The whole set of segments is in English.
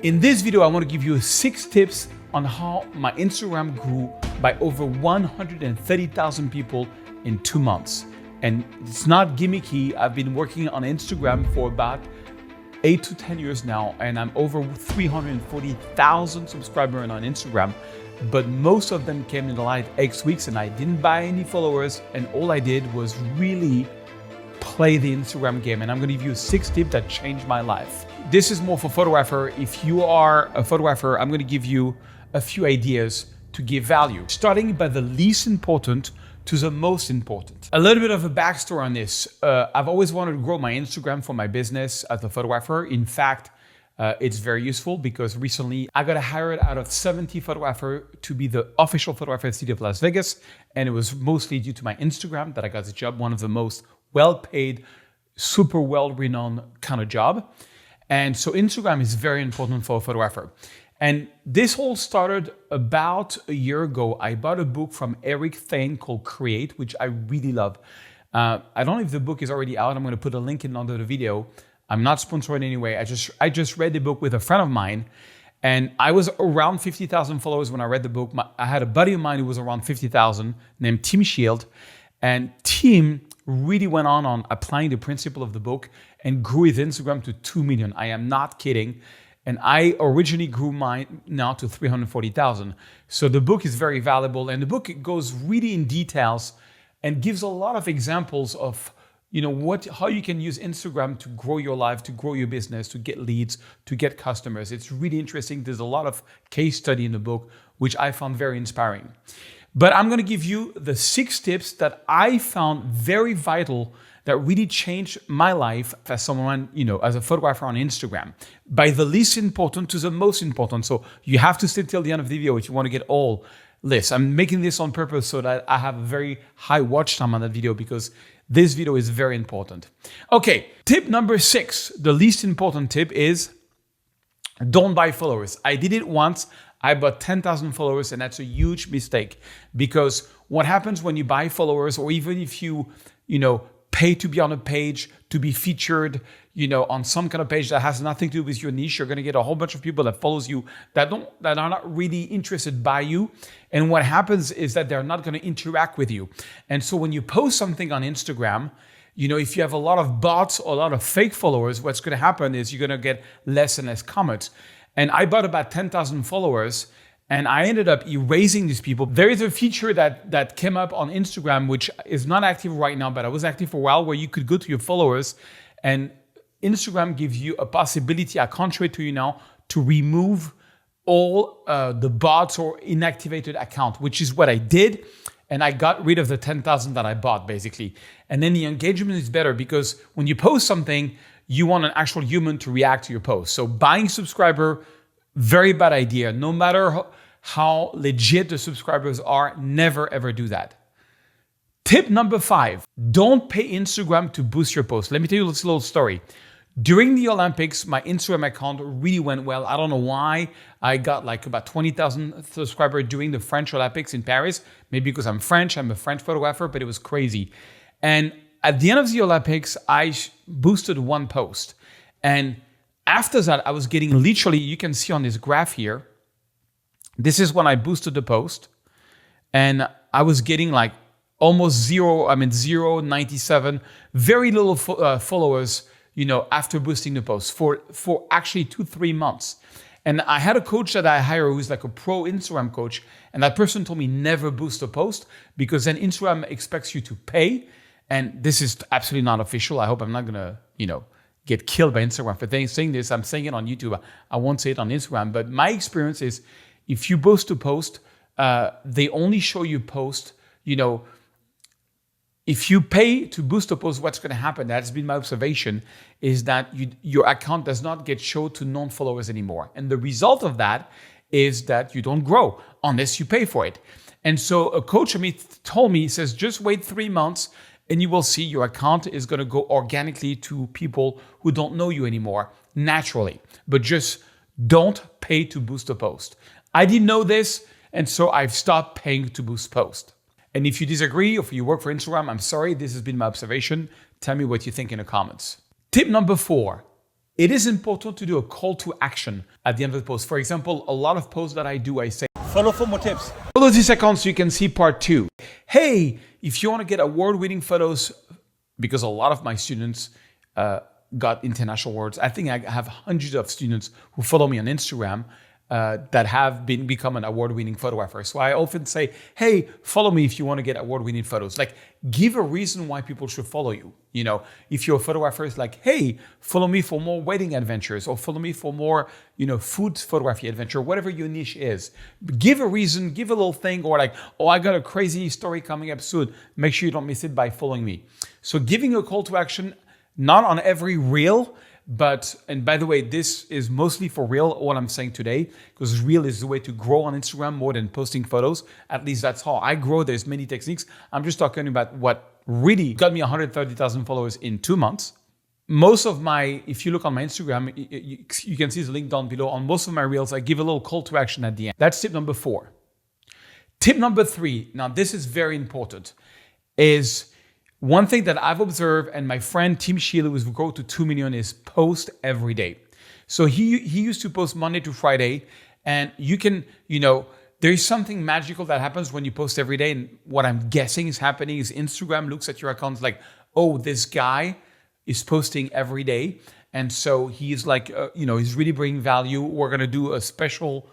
In this video, I want to give you 6 tips on how my Instagram grew by over 130,000 people in 2 months. And it's not gimmicky. I've been working on Instagram for about 8 to 10 years now, and I'm over 340,000 subscribers on Instagram. But most of them came in the last 8 weeks, and I didn't buy any followers. And all I did was really play the Instagram game. And I'm going to give you 6 tips that changed my life. This is more for photographer. If you are a photographer, I'm going to give you a few ideas to give value, starting by the least important to the most important. A little bit of a backstory on this. I've always wanted to grow my Instagram for my business as a photographer. In fact, it's very useful because recently I got hired out of 70 photographers to be the official photographer of the city of Las Vegas. And it was mostly due to my Instagram that I got the job, one of the most well-paid, super well-renowned kind of job. And so Instagram is very important for a photographer. And this all started about a year ago. I bought a book from Eric Thane called Create, which I really love. I don't know if the book is already out. I'm going to put a link in under the video. I'm not sponsored anyway. I just read the book with a friend of mine, and I was around 50,000 followers when I read the book. I had a buddy of mine who was around 50,000 named Tim Shield, and Tim really went on applying the principle of the book and grew his Instagram to 2 million. I am not kidding. And I originally grew mine now to 340,000. So the book is very valuable, and the book goes really in details and gives a lot of examples of how you can use Instagram to grow your life, to grow your business, to get leads, to get customers. It's really interesting. There's a lot of case study in the book, which I found very inspiring. But I'm going to give you the 6 tips that I found very vital that really changed my life as someone, as a photographer on Instagram, by the least important to the most important. So you have to stay till the end of the video if you want to get all this. I'm making this on purpose so that I have a very high watch time on that video because this video is very important. Okay, tip number 6, the least important tip is don't buy followers. I did it once. I bought 10,000 followers, and that's a huge mistake because what happens when you buy followers, or even if you pay to be on a page, to be featured, on some kind of page that has nothing to do with your niche, you're going to get a whole bunch of people that follows you that are not really interested by you. And what happens is that they're not going to interact with you. And so when you post something on Instagram, if you have a lot of bots or a lot of fake followers, what's going to happen is you're going to get less and less comments. And I bought about 10,000 followers, and I ended up erasing these people. There is a feature that came up on Instagram, which is not active right now, but I was active for a while, where you could go to your followers, and Instagram gives you a possibility, I can't show it to you now, to remove all the bots or inactivated account, which is what I did. And I got rid of the 10,000 that I bought, basically. And then the engagement is better because when you post something, you want an actual human to react to your post. So buying subscriber, very bad idea. No matter how legit the subscribers are, never ever do that. Tip number 5, don't pay Instagram to boost your post. Let me tell you this little story. During the Olympics, my Instagram account really went well. I don't know why. I got like about 20,000 subscribers during the French Olympics in Paris. Maybe because I'm French, I'm a French photographer, but it was crazy. And at the end of the Olympics, I boosted one post. And after that, I was getting literally, you can see on this graph here, this is when I boosted the post. And I was getting like almost 0.97, very little followers, after boosting the post for actually 2-3 months. And I had a coach that I hired who's like a pro Instagram coach. And that person told me never boost a post because then Instagram expects you to pay. And this is absolutely not official. I hope I'm not going to, get killed by Instagram for saying this. I'm saying it on YouTube. I won't say it on Instagram. But my experience is if you boost a post, they only show you post, if you pay to boost a post, what's going to happen, that's been my observation, is that your account does not get shown to non-followers anymore. And the result of that is that you don't grow unless you pay for it. And so a coach of me told me, he says, just wait 3 months and you will see your account is going to go organically to people who don't know you anymore, naturally. But just don't pay to boost a post. I didn't know this, and so I've stopped paying to boost post. And if you disagree or if you work for Instagram, I'm sorry, this has been my observation. Tell me what you think in the comments. Tip number 4, it is important to do a call to action at the end of the post. For example, a lot of posts that I do, I say, follow for more tips. Follow this account so you can see part 2. Hey, if you want to get award-winning photos, because a lot of my students got international awards. I think I have hundreds of students who follow me on Instagram that have become an award-winning photographer. So I often say, hey, follow me if you want to get award-winning photos. Like, give a reason why people should follow you. You know, if you're a photographer, it's like, hey, follow me for more wedding adventures, or follow me for more, food photography adventure, whatever your niche is. Give a reason, give a little thing, or like, oh, I got a crazy story coming up soon. Make sure you don't miss it by following me. So giving a call to action, not on every reel, but, and by the way, this is mostly for reel, what I'm saying today, because reel is the way to grow on Instagram more than posting photos. At least that's how I grow. There's many techniques. I'm just talking about what really got me 130,000 followers in 2 months. Most of my, if you look on my Instagram, you can see the link down below. On most of my reels, I give a little call to action at the end. That's tip number 4. Tip number 3, now this is very important, is one thing that I've observed, and my friend Tim Sheila, who's grown to 2 million, is post every day. So he used to post Monday to Friday, and you can, there's something magical that happens when you post every day. And what I'm guessing is happening is Instagram looks at your account like, oh, this guy is posting every day. And so he's like, he's really bringing value. We're going to do a special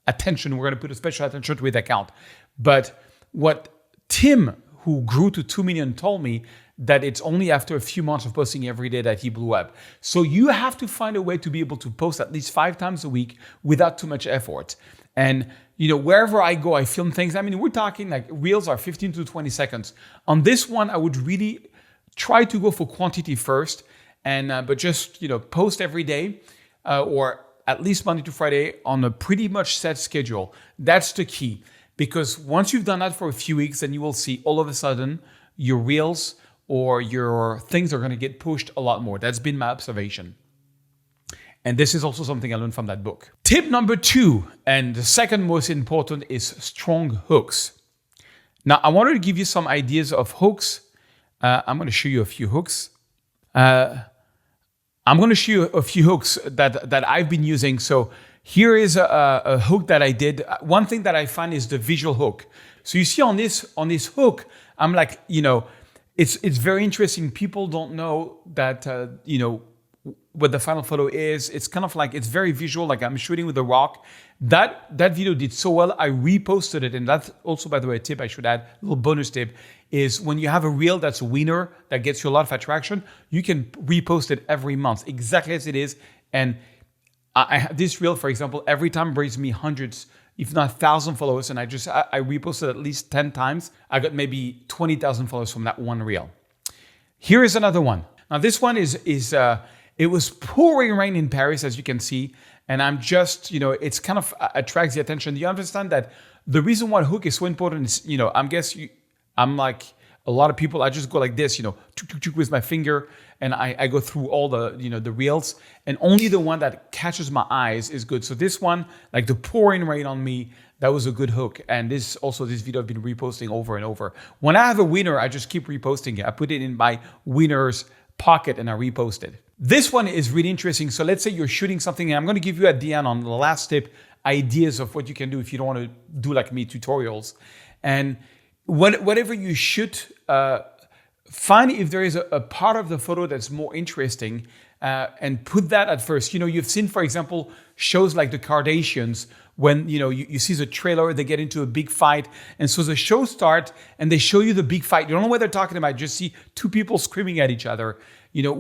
attention. We're going to put a special attention to his account. But what Tim, who grew to 2 million, told me that it's only after a few months of posting every day that he blew up. So you have to find a way to be able to post at least 5 times a week without too much effort. And, wherever I go, I film things. I mean, we're talking like reels are 15 to 20 seconds. On this one, I would really try to go for quantity first, and but just, post every day or at least Monday to Friday on a pretty much set schedule. That's the key. Because once you've done that for a few weeks, then you will see all of a sudden your reels or your things are going to get pushed a lot more. That's been my observation. And this is also something I learned from that book. Tip number 2, and the second most important, is strong hooks. Now, I wanted to give you some ideas of hooks. I'm going to show you a few hooks. I'm going to show you a few hooks that I've been using. So here is a hook that I did. One thing that I find is the visual hook. So you see on this hook, I'm like, it's very interesting. People don't know that, what the final photo is. It's kind of like, it's very visual, like I'm shooting with a rock. That video did so well, I reposted it. And that's also, by the way, a tip I should add, a little bonus tip, is when you have a reel that's a winner, that gets you a lot of attraction, you can repost it every month, exactly as it is. And this reel, for example, every time brings me hundreds, if not 1,000 followers. And I reposted at least 10 times. I got maybe 20,000 followers from that one reel. Here is another one. Now this one is it was pouring rain in Paris, as you can see. And I'm just, it's kind of attracts the attention. Do you understand that the reason why hook is so important is, I'm like a lot of people, I just go like this, with my finger, and I go through all the, the reels, and only the one that catches my eyes is good. So this one, like the pouring rain on me, that was a good hook. And this video I've been reposting over and over. When I have a winner, I just keep reposting it. I put it in my winner's pocket and I repost it. This one is really interesting. So let's say you're shooting something, and I'm going to give you at the end on the last tip ideas of what you can do if you don't want to do like me, tutorials. And whatever you shoot, find if there is a part of the photo that's more interesting, and put that at first. You've seen, for example, shows like the Kardashians, when you see the trailer, they get into a big fight, and so the show starts and they show you the big fight. You don't know what they're talking about. You just see 2 people screaming at each other.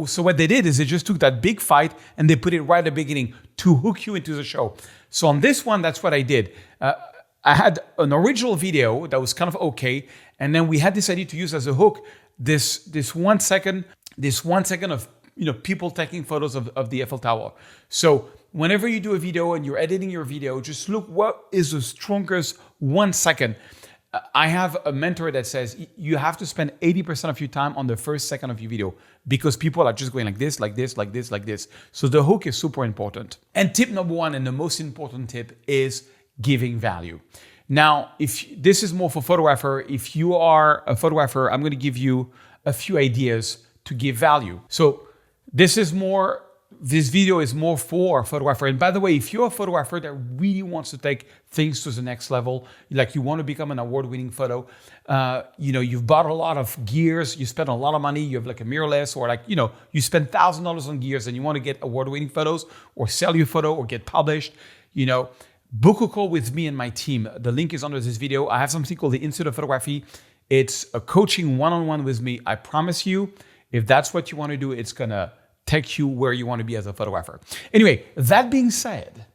So what they did is they just took that big fight and they put it right at the beginning to hook you into the show. So on this one, that's what I did. I had an original video that was kind of okay, and then we had this idea to use as a hook this 1 second of people taking photos of the Eiffel Tower. So whenever you do a video and you're editing your video, just look what is the strongest 1 second. I have a mentor that says you have to spend 80% of your time on the first second of your video, because people are just going like this, like this, like this, like this. So the hook is super important. And tip number 1, and the most important tip, is giving value. Now, if this is more for photographer, if you are a photographer, I'm going to give you a few ideas to give value. So this is more this video is more for a photographer. And by the way, if you're a photographer that really wants to take things to the next level, like you want to become an award-winning photo, you've bought a lot of gears, you spend a lot of money, you have like a mirrorless, or like, you spend $1,000 on gears and you want to get award-winning photos or sell your photo or get published, book a call with me and my team. The link is under this video. I have something called the Institute of Photography. It's a coaching one-on-one with me. I promise you, if that's what you want to do, it's going to take you where you want to be as a photographer. Anyway, that being said,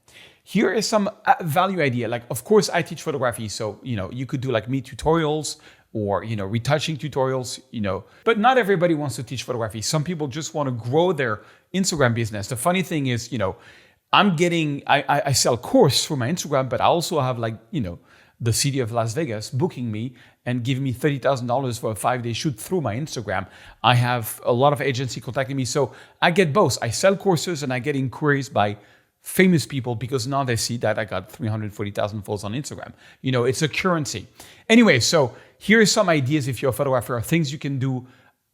here is some value idea. Like, of course, I teach photography. So, you could do like me tutorials or, retouching tutorials, but not everybody wants to teach photography. Some people just want to grow their Instagram business. The funny thing is, I sell course for my Instagram, but I also have like, the city of Las Vegas booking me and giving me $30,000 for a 5-day shoot through my Instagram. I have a lot of agency contacting me. So I get both. I sell courses and I get inquiries by famous people because now they see that I got 340,000 followers on Instagram. It's a currency. Anyway, so here are some ideas if you're a photographer, things you can do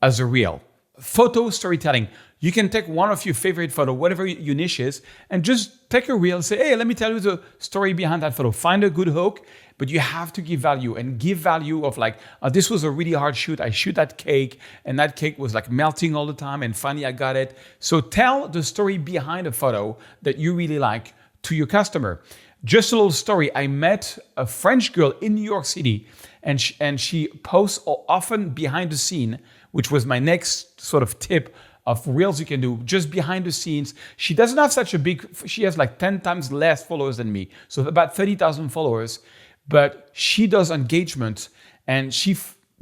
as a reel. Photo storytelling. You can take one of your favorite photo, whatever your niche is, and just take a reel and say, hey, let me tell you the story behind that photo. Find a good hook, but you have to give value, and give value of like, this was a really hard shoot. I shoot that cake and that cake was like melting all the time and finally I got it. So tell the story behind a photo that you really like to your customer. Just a little story. I met a French girl in New York City and she posts often behind the scene, which was my next sort of tip of reels you can do just behind the scenes. She doesn't have such a big, she has like 10 times less followers than me. So about 30,000 followers, but she does engagement and she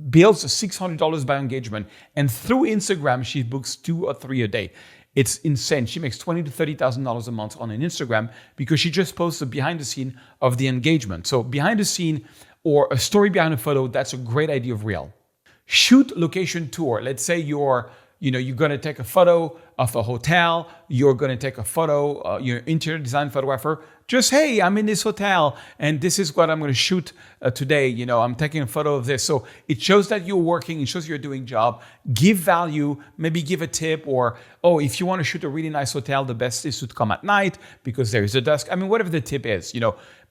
builds $600 by engagement. And through Instagram, she books 2 or 3 a day. It's insane. She makes $20,000 to $30,000 a month on an Instagram because she just posts the behind the scene of the engagement. So behind the scene or a story behind a photo, that's a great idea of reel. Shoot location tour. Let's say you're going to take a photo of a hotel. You're going to take a photo, you're an interior design photographer. Just, hey, I'm in this hotel and this is what I'm going to shoot today. I'm taking a photo of this. So it shows that you're working. It shows you're doing a job. Give value, maybe give a tip or, if you want to shoot a really nice hotel, the best is to come at night because there is a dusk. Whatever the tip is,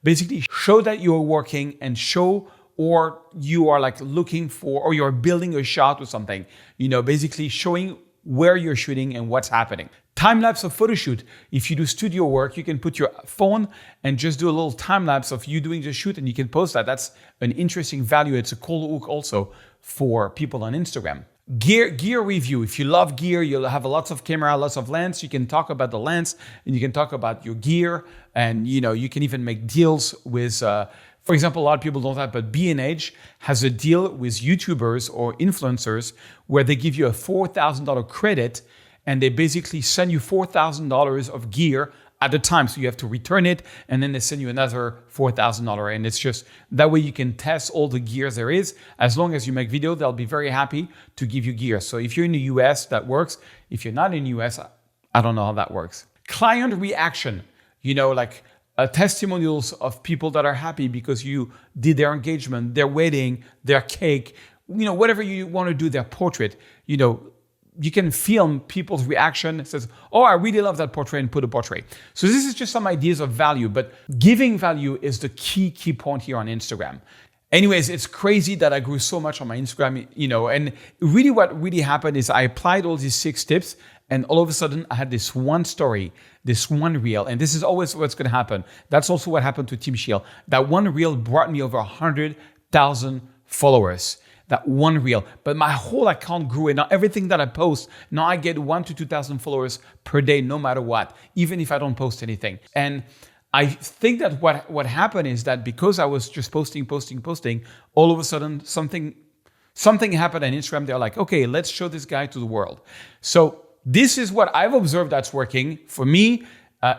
basically show that you're working and show or you are like looking for, or you're building a shot or something, basically showing where you're shooting and what's happening. Time-lapse of photo shoot. If you do studio work, you can put your phone and just do a little time-lapse of you doing the shoot and you can post that. That's an interesting value. It's a cool hook also for people on Instagram. Gear review. If you love gear, you'll have lots of camera, lots of lens. You can talk about the lens and you can talk about your gear and, you can even make deals with, for example, a lot of people don't have, but B&H has a deal with YouTubers or influencers where they give you a $4,000 credit and they basically send you $4,000 of gear at a time. So you have to return it and then they send you another $4,000. And it's just that way you can test all the gears there is. As long as you make video, they'll be very happy to give you gear. So if you're in the US, that works. If you're not in the US, I don't know how that works. Client reaction, like testimonials of people that are happy because you did their engagement, their wedding, their cake, whatever you want to do, their portrait, you can film people's reaction. It says, I really love that portrait and put a portrait. So this is just some ideas of value, but giving value is the key point here on Instagram. Anyways, it's crazy that I grew so much on my Instagram, and really what really happened is I applied all these 6 tips and all of a sudden I had this one story, this one reel, and this is always what's going to happen. That's also what happened to Team Shield. That one reel brought me over 100,000 followers. That one reel, but my whole account grew, and now everything that I post, now I get 1,000 to 2,000 followers per day, no matter what, even if I don't post anything. And I think that what happened is that because I was just posting, all of a sudden something happened on Instagram. They're like, okay, let's show this guy to the world. So this is what I've observed that's working for me.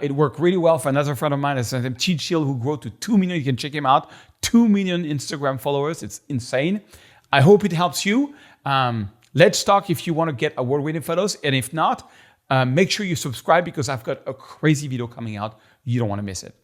It worked really well for another friend of mine, Team Shield, who grew to 2 million. You can check him out. 2 million Instagram followers. It's insane. I hope it helps you. Let's talk if you want to get award-winning photos. And if not, make sure you subscribe because I've got a crazy video coming out. You don't want to miss it.